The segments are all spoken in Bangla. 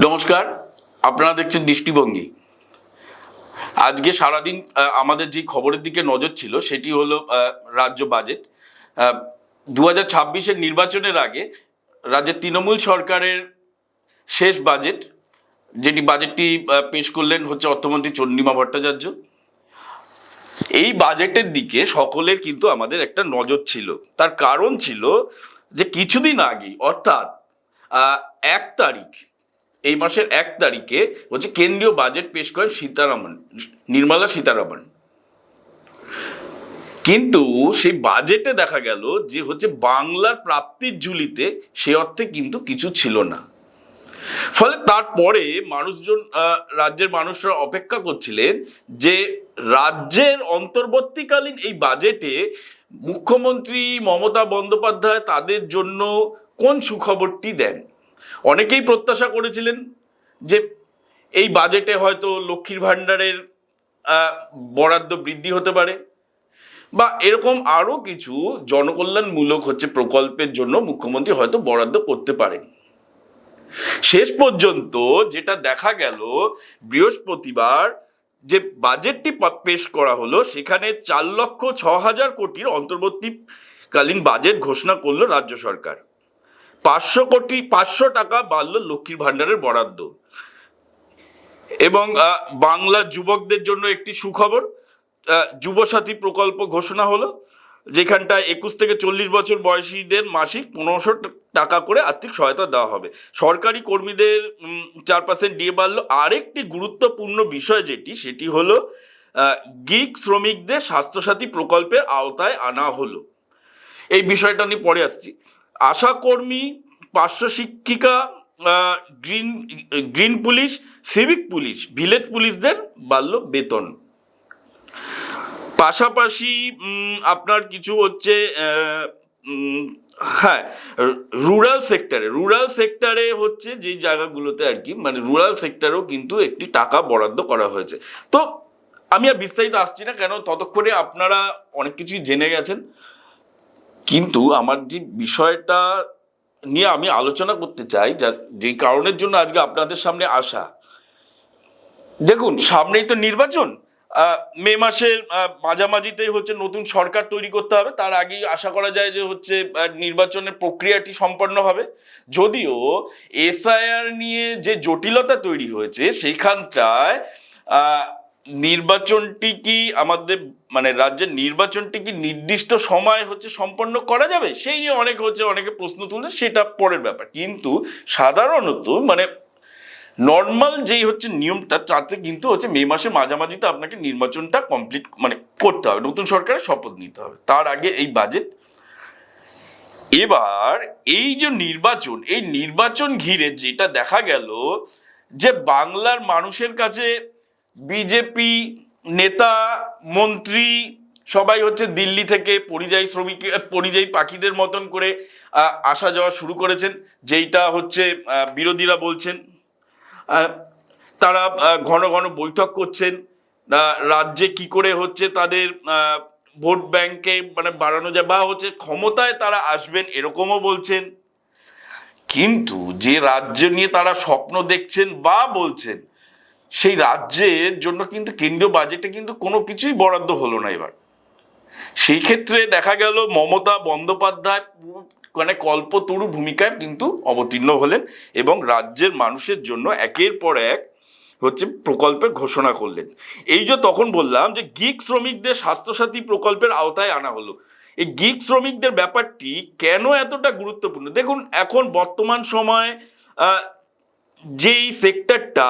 নমস্কার, আপনারা দেখছেন দৃষ্টিভঙ্গি। আজকে সারাদিন আমাদের যে খবরের দিকে নজর ছিল সেটি হলো রাজ্য বাজেট। 2026-এর নির্বাচনের আগে রাজ্যের তৃণমূল সরকারের শেষ বাজেট, যেটি বাজেটটি পেশ করলেন হচ্ছে অর্থমন্ত্রী চন্দ্রিমা ভট্টাচার্য। এই বাজেটের দিকে সকলের কিন্তু আমাদের একটা নজর ছিল। তার কারণ ছিল যে কিছুদিন আগেই অর্থাৎ 1 তারিখ, এই মাসের 1 তারিখে হচ্ছে কেন্দ্রীয় বাজেট পেশ করেন নির্মলা সীতারামন। কিন্তু সেই বাজেটে দেখা গেল যে হচ্ছে বাংলার প্রাপ্তির ঝুলিতে সে অর্থে কিন্তু কিছু ছিল না। ফলে তারপরে মানুষজন, রাজ্যের মানুষরা অপেক্ষা করছিলেন যে রাজ্যের অন্তর্বর্তীকালীন এই বাজেটে মুখ্যমন্ত্রী মমতা বন্দ্যোপাধ্যায় তাদের জন্য কোন সুখবরটি দেন। অনেকেই প্রত্যাশা করেছিলেন যে এই বাজেটে হয়তো লক্ষ্মীর ভাণ্ডারের বরাদ্দ বৃদ্ধি হতে পারে, বা এরকম আরো কিছু জনকল্যাণমূলক হচ্ছে প্রকল্পের জন্য মুখ্যমন্ত্রী হয়তো বরাদ্দ করতে পারেন। শেষ পর্যন্ত যেটা দেখা গেল, বৃহস্পতিবার যে বাজেটটি পেশ করা হলো সেখানে 4,06,000 কোটির অন্তর্বর্তীকালীন বাজেট ঘোষণা করলো রাজ্য সরকার। 500 টাকা বাড়লো লক্ষ্মীর ভাণ্ডারের বরাদ্দ। এবং বাংলার যুবকদের জন্য একটি সুখবর, যুবসাথী প্রকল্প ঘোষণা হলো, যেখানটায় 21 থেকে 40 বছর বয়সীদের মাসিক 1500 টাকা করে আর্থিক সহায়তা দেওয়া হবে। সরকারি কর্মীদের 4% ডিএ বাড়লো। আরেকটি গুরুত্বপূর্ণ বিষয় সেটি হলো গিগ শ্রমিকদের স্বাস্থ্যসাথী প্রকল্পের আওতায় আনা হলো। এই বিষয়টা নিয়ে পরে আসছি। আশাকর্মী, পার্শ্ব শিক্ষিকা, green police, civic police, village পুলিশদের বাড়লো বেতন। পাশাপাশি আপনার কিছু হচ্ছে হ্যাঁ, রুরাল সেক্টরে হচ্ছে যে জায়গাগুলোতে আর কি, মানে রুরাল সেক্টরেও কিন্তু একটি টাকা বরাদ্দ করা হয়েছে। তো আমি আর বিস্তারিত আসছি না, কেন ততক্ষণে আপনারা অনেক কিছুই জেনে গেছেন। কিন্তু আমার যে বিষয়টা নিয়ে আমি আলোচনা করতে চাই, যে কারণের জন্য আজকে আপনাদের সামনে আসা, দেখুন সামনেই তো নির্বাচন। মে মাসের মাঝামাঝিতেই হচ্ছে নতুন সরকার তৈরি করতে হবে। তার আগেই আশা করা যায় যে হচ্ছে নির্বাচনের প্রক্রিয়াটি সম্পন্ন হবে। যদিও এসআইআর নিয়ে যে জটিলতা তৈরি হয়েছে সেইখানটায় নির্বাচনটি কি আমাদের, মানে রাজ্যের নির্বাচনটি কি নির্দিষ্ট সময় হচ্ছে সম্পন্ন করা যাবে সেই নিয়ে অনেকে প্রশ্ন তুলছে, সেটা পরের ব্যাপার। কিন্তু সাধারণত মানে নর্মাল যেই হচ্ছে নিয়মটা, তাতে কিন্তু হচ্ছে মে মাসে মাঝামাঝিতে আপনাকে নির্বাচনটা কমপ্লিট মানে করতে হবে, নতুন সরকারের শপথ নিতে হবে, তার আগে এই বাজেট। এবার এই যে এই নির্বাচন ঘিরে যেটা দেখা গেল যে বাংলার মানুষের কাছে বিজেপি নেতা মন্ত্রী সবাই হচ্ছে দিল্লি থেকে পরিযায়ী পাখিদের মতন করে আসা যাওয়া শুরু করেছেন, যেইটা হচ্ছে বিরোধীরা বলছেন। তারা ঘন ঘন বৈঠক করছেন, রাজ্যে কি করে হচ্ছে তাদের ভোট ব্যাংকে মানে বাড়ানো যায়, বা হচ্ছে ক্ষমতায় তারা আসবেন এরকমও বলছেন। কিন্তু যে রাজ্য নিয়ে তারা স্বপ্ন দেখছেন বা বলছেন, সেই রাজ্যের জন্য কিন্তু কেন্দ্রীয় বাজেটে কিন্তু কোনো কিছুই বরাদ্দ হলো না এবার। সেই ক্ষেত্রে দেখা গেল মমতা বন্দ্যোপাধ্যায় মানে কল্পতরু ভূমিকায় কিন্তু অবতীর্ণ হলেন এবং রাজ্যের মানুষের জন্য একের পর এক হচ্ছে প্রকল্পের ঘোষণা করলেন। এই যে তখন বললাম যে গিগ শ্রমিকদের স্বাস্থ্যসাথী প্রকল্পের আওতায় আনা হলো। এই গিগ শ্রমিকদের ব্যাপারটি কেন এতটা গুরুত্বপূর্ণ, দেখুন এখন বর্তমান সময় যেই সেক্টরটা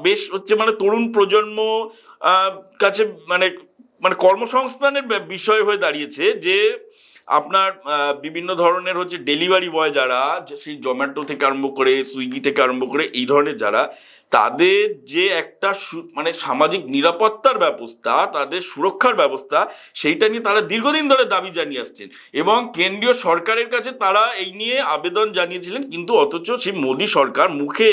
বেশ হচ্ছে মানে তরুণ প্রজন্ম কাছে মানে মানে কর্মসংস্থানের বিষয় হয়ে দাঁড়িয়েছে, যে আপনার বিভিন্ন ধরনের হচ্ছে ডেলিভারি বয় যারা, সেই জোম্যাটো থেকে আরম্ভ করে সুইগি থেকে আরম্ভ করে এই ধরনের যারা, তাদের যে একটা মানে সামাজিক নিরাপত্তার ব্যবস্থা, তাদের সুরক্ষার ব্যবস্থা, সেইটা নিয়ে তারা দীর্ঘদিন ধরে দাবি জানিয়ে আসছেন এবং কেন্দ্রীয় সরকারের কাছে তারা এই নিয়ে আবেদন জানিয়েছিলেন। কিন্তু অথচ সেই মোদী সরকার মুখে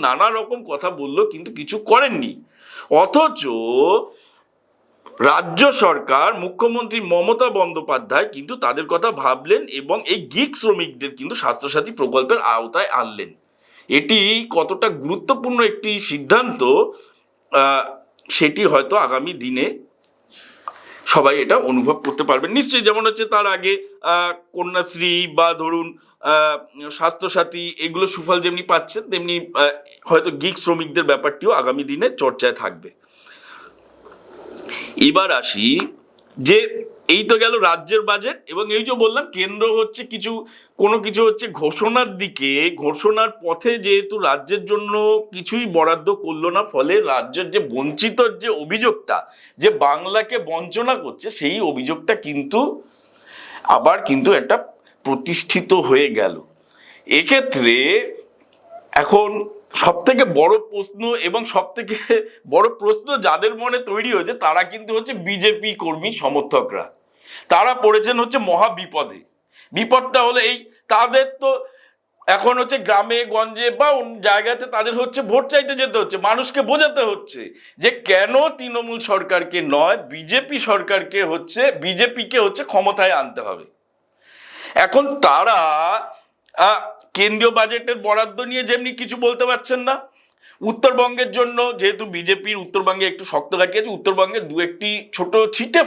নানা রকম কথা বললো কিন্তু কিছু করেননি। অথচ রাজ্য সরকার, মুখ্যমন্ত্রী মমতা বন্দ্যোপাধ্যায় কিন্তু তাদের কথা ভাবলেন এবং এই গিগ শ্রমিকদের কিন্তু স্বাস্থ্যসাথী প্রকল্পের আওতায় আনলেন। এটি কতটা গুরুত্বপূর্ণ একটি সিদ্ধান্ত সেটি হয়তো আগামী দিনে সবাই এটা অনুভব করতে পারবেন নিশ্চয়ই। যেমন হচ্ছে তার আগে কন্যাশ্রী বা ধরুন স্বাস্থ্যসাথী এগুলো সুফল যেমনি পাচ্ছেন, তেমনি হয়তো গিগ শ্রমিকদের ব্যাপারটিও আগামী দিনে চর্চায় থাকবে। এবার আসি যে এই তো গেল রাজ্যের বাজেট, এবং এই যে বললাম কেন্দ্র হচ্ছে কোনো কিছু হচ্ছে ঘোষণার দিকে, ঘোষণার পথে যেহেতু রাজ্যের জন্য কিছুই বরাদ্দ করলো না, ফলে রাজ্যের যে বঞ্চিত যে অভিযোগটা, যে বাংলাকে বঞ্চনা করছে, সেই অভিযোগটা কিন্তু আবার কিন্তু একটা প্রতিষ্ঠিত হয়ে গেল। এক্ষেত্রে এখন সব থেকে বড় প্রশ্ন, এবং সব থেকে বড় প্রশ্ন যাদের মনে তৈরি হয়েছে তারা কিন্তু হচ্ছে বিজেপি কর্মী সমর্থকরা। তারা পড়েছেন হচ্ছে মহা বিপদে। বিপদটা হলো এই, তাদের তো এখন হচ্ছে গ্রামে গঞ্জে বা অন্য জায়গাতে তাদের হচ্ছে ভোট চাইতে যেতে হচ্ছে, মানুষকে বোঝাতে হচ্ছে যে কেন তৃণমূল সরকারকে নয় বিজেপি সরকারকে হচ্ছে, বিজেপিকে হচ্ছে ক্ষমতায় আনতে হবে। এখন তারা কেন্দ্রীয় বাজেটের বরাদ্দ নিয়ে যেমনি কিছু বলতে পারছেন না, উত্তরবঙ্গের জন্য যেহেতু বিজেপির উত্তরবঙ্গে একটু শক্ত ঘাঁটি আছে, উত্তরবঙ্গে দু একটি ছোট ছিটে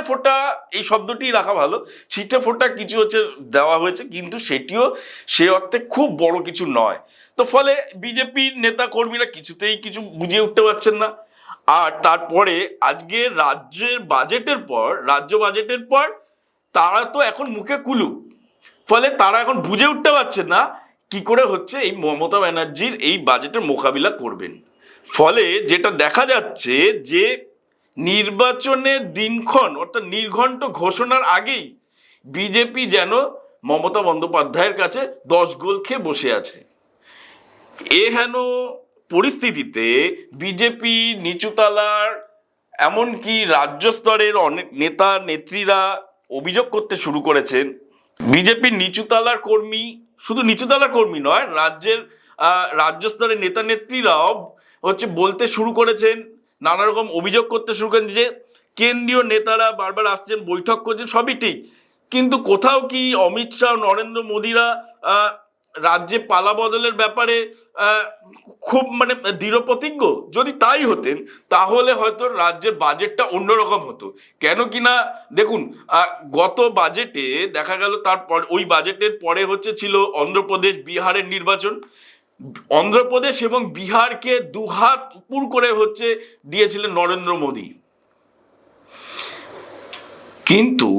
ফোটা এই শব্দটি রাখা ভালো, ছিটে ফোটা কিছু হচ্ছে দেওয়া হয়েছে, কিন্তু সেটিও সে অর্থে খুব বড় কিছু নয়। তো ফলে বিজেপির নেতা কর্মীরা কিছুতেই কিছু বুঝিয়ে উঠতে পারছেন না। আর তারপরে আজকে রাজ্য বাজেটের পর তারা তো এখন মুখে কুলু, ফলে তারা এখন বুঝে উঠতে পারছে না কি করে হচ্ছে এই মমতা ব্যানার্জির এই বাজেটের মোকাবিলা করবেন। ফলে যেটা দেখা যাচ্ছে যে নির্বাচনের দিনক্ষণ অর্থাৎ নির্ঘণ্ট ঘোষণার আগেই বিজেপি যেন মমতা বন্দ্যোপাধ্যায়ের কাছে 10 গোল খেয়ে বসে আছে। হেন পরিস্থিতিতে বিজেপি নিচুতলার এমনকি রাজ্য স্তরের অনেক নেতা নেত্রীরা অভিযোগ করতে শুরু করেছেন, বিজেপির নিচুতলার কর্মী, শুধু নিচুতলার কর্মী নয়, রাজ্য স্তরের নেতা নেত্রীরাও হচ্ছে বলতে শুরু করেছেন, নানা রকম অভিযোগ করতে শুরু করেন যে কেন্দ্রীয় নেতারা বারবার আসছেন, বৈঠক করছেন, সবই ঠিক, কিন্তু কোথাও কি অমিত শাহ নরেন্দ্র মোদীরা রাজ্যে পালা বদলের ব্যাপারে খুব দৃঢ় প্রতিজ্ঞ? যদি তাই হতেন তাহলে হয়তো রাজ্যের বাজেটটা অন্যরকম হতো। কেন কিনা দেখুন, গত বাজেটে দেখা গেল, তারপর ওই বাজেটের পরে হচ্ছে ছিল অন্ধ্রপ্রদেশ বিহারের নির্বাচন, অন্ধ্রপ্রদেশ এবং বিহারকে দুহাত উপর করে হচ্ছে দিয়েছিলেন নরেন্দ্র মোদী। কিন্তু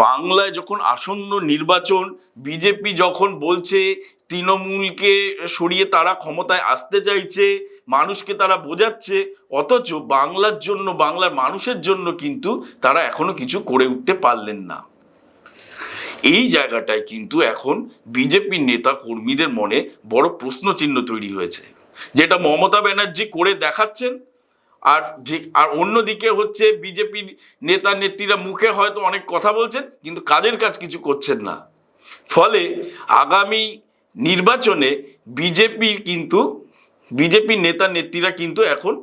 বাংলায় যখন আসন্ন নির্বাচন, বিজেপি যখন বলছে তৃণমূলকে সরিয়ে তারা ক্ষমতায় আসতে চাইছে, মানুষকে তারা বোঝাচ্ছে, অথচ বাংলার জন্য, বাংলার মানুষের জন্য কিন্তু তারা এখনো কিছু করে উঠতে পারলেন না। এই জায়গাটায় কিন্তু এখন বিজেপির নেতা কর্মীদের মনে বড় প্রশ্নচিহ্ন তৈরি হয়েছে, যেটা মমতা ব্যানার্জি করে দেখাচ্ছেন। আর অন্যদিকে হচ্ছে বিজেপির নেতা নেত্রীরা মুখে হয়তো অনেক কথা বলছেন, কিন্তু কাজের কাজ কিছু করছেন না। ফলে আগামী নির্বাচনে বিজেপির নেতা নেত্রীরা কিন্তু এখন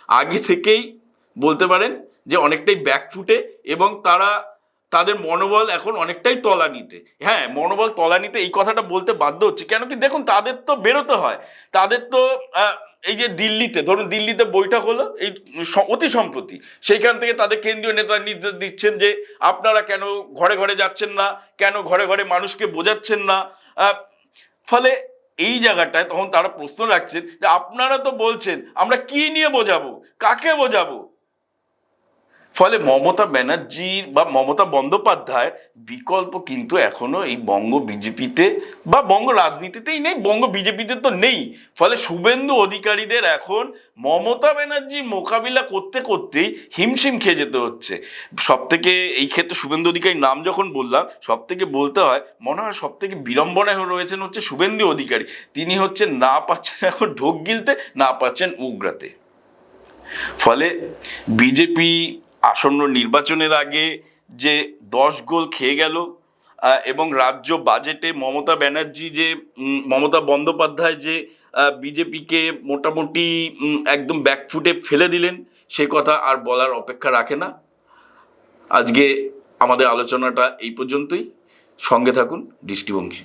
আগে থেকেই বলতে পারেন যে অনেকটাই ব্যাকফুটে, এবং তাদের মনোবল এখন অনেকটাই তলানিতে। হ্যাঁ, মনোবল তলানিতে এই কথাটা বলতে বাধ্য হচ্ছে, কেন কি দেখুন, তাদের তো বেরোতে হয়, তাদের তো এই যে দিল্লিতে বৈঠক হলো এই অতি সম্প্রতি, সেইখান থেকে তাদের কেন্দ্রীয় নেতা নির্দেশ দিচ্ছেন যে আপনারা কেন ঘরে ঘরে যাচ্ছেন না, কেন ঘরে ঘরে মানুষকে বোঝাচ্ছেন না। ফলে এই জায়গাটায় তখন তারা প্রশ্ন রাখছেন যে আপনারা তো বলছেন, আমরা কি নিয়ে বোঝাবো, কাকে বোঝাবো? ফলে মমতা ব্যানার্জির বা মমতা বন্দ্যোপাধ্যায়ের বিকল্প কিন্তু এখনো এই বঙ্গ বিজেপিতে বা বঙ্গ রাজনীতিতেই নেই, বঙ্গ বিজেপিতে তো নেই। ফলে শুভেন্দু অধিকারীদের এখন মমতা ব্যানার্জির মোকাবিলা করতে করতেই হিমশিম খেয়ে যেতে হচ্ছে। সব থেকে এই ক্ষেত্রে শুভেন্দু অধিকারীর নাম যখন বললাম, সব থেকে বলতে হয়, মনে হয় সব থেকে বিড়ম্বনায় রয়েছেন হচ্ছে শুভেন্দু অধিকারী। তিনি হচ্ছে না পাচ্ছেন এখন ঢোক গিলতে, না পাচ্ছেন উগরাতে। ফলে বিজেপি আসন্ন নির্বাচনের আগে যে 10 গোল খেয়ে গেল, এবং রাজ্য বাজেটে মমতা বন্দ্যোপাধ্যায় যে বিজেপিকে মোটামুটি একদম ব্যাকফুটে ফেলে দিলেন, সে কথা আর বলার অপেক্ষা রাখে না। আজকে আমাদের আলোচনাটা এই পর্যন্তই। সঙ্গে থাকুন দৃষ্টিভঙ্গি।